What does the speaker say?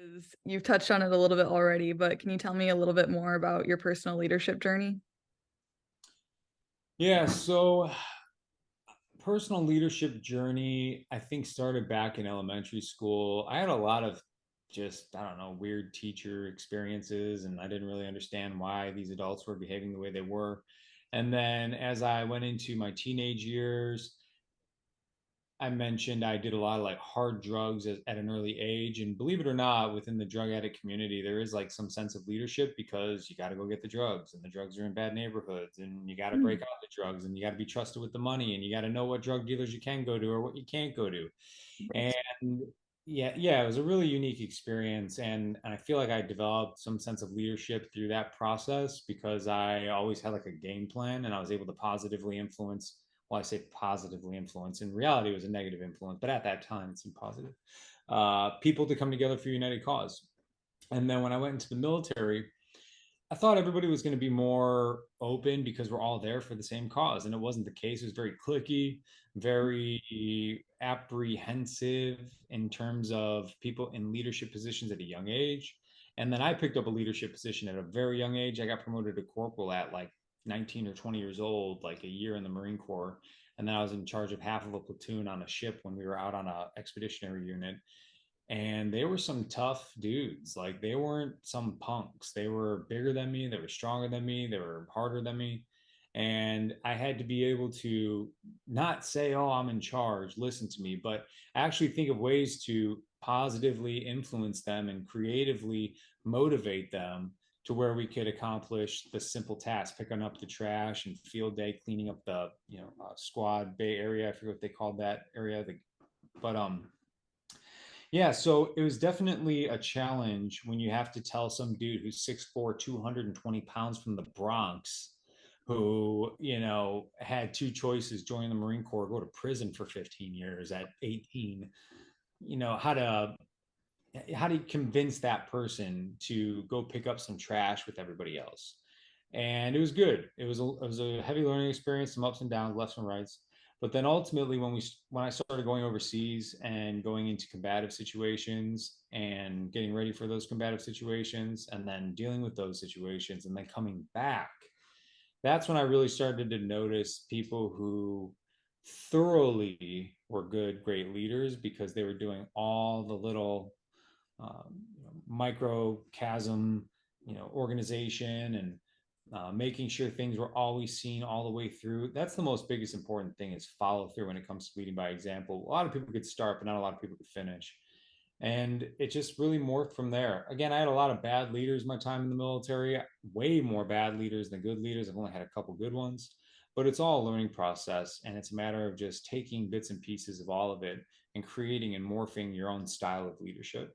is you've touched on it a little bit already, but can you tell me a little bit more about your personal leadership journey? Yeah, so personal leadership journey, I think started back in elementary school. I had a lot of just, I don't know, weird teacher experiences, and I didn't really understand why these adults were behaving the way they were. And then as I went into my teenage years, I mentioned I did a lot of like hard drugs at an early age. And believe it or not, within the drug addict community, there is like some sense of leadership because you got to go get the drugs, and the drugs are in bad neighborhoods, and you got to break Mm. out the drugs, and you got to be trusted with the money, and you got to know what drug dealers you can go to or what you can't go to. And yeah, it was a really unique experience. And I feel like I developed some sense of leadership through that process because I always had like a game plan, and I was able to positively influence. Well, I say positively influence. In reality, it was a negative influence, but at that time, it seemed positive. People to come together for a united cause. And then when I went into the military, I thought everybody was going to be more open because we're all there for the same cause. And it wasn't the case. It was very cliquey, very apprehensive in terms of people in leadership positions at a young age. And then I picked up a leadership position at a very young age. I got promoted to corporal at like 19 or 20 years old, like a year in the Marine Corps. And then I was in charge of half of a platoon on a ship when we were out on a expeditionary unit, and they were some tough dudes. Like, they weren't some punks. They were bigger than me, they were stronger than me, they were harder than me. And I had to be able to not say, oh, I'm in charge, listen to me, but actually think of ways to positively influence them and creatively motivate them to where we could accomplish the simple task, picking up the trash and field day, cleaning up the squad bay area. I forget what they called that area, but yeah, so it was definitely a challenge when you have to tell some dude who's 6'4", 220 pounds from the Bronx, who, had two choices: join the Marine Corps, go to prison for 15 years at 18, how do you convince that person to go pick up some trash with everybody else? And it was good. It was a heavy learning experience, some ups and downs, lefts and rights. But then ultimately, when I started going overseas and going into combative situations and getting ready for those combative situations, and then dealing with those situations, and then coming back, that's when I really started to notice people who thoroughly were good, great leaders because they were doing all the little microcosm, organization, and making sure things were always seen all the way through. That's the most biggest important thing, is follow through when it comes to leading by example. A lot of people could start, but not a lot of people could finish. And it just really morphed from there. Again, I had a lot of bad leaders my time in the military, way more bad leaders than good leaders. I've only had a couple good ones, but it's all a learning process. And it's a matter of just taking bits and pieces of all of it and creating and morphing your own style of leadership.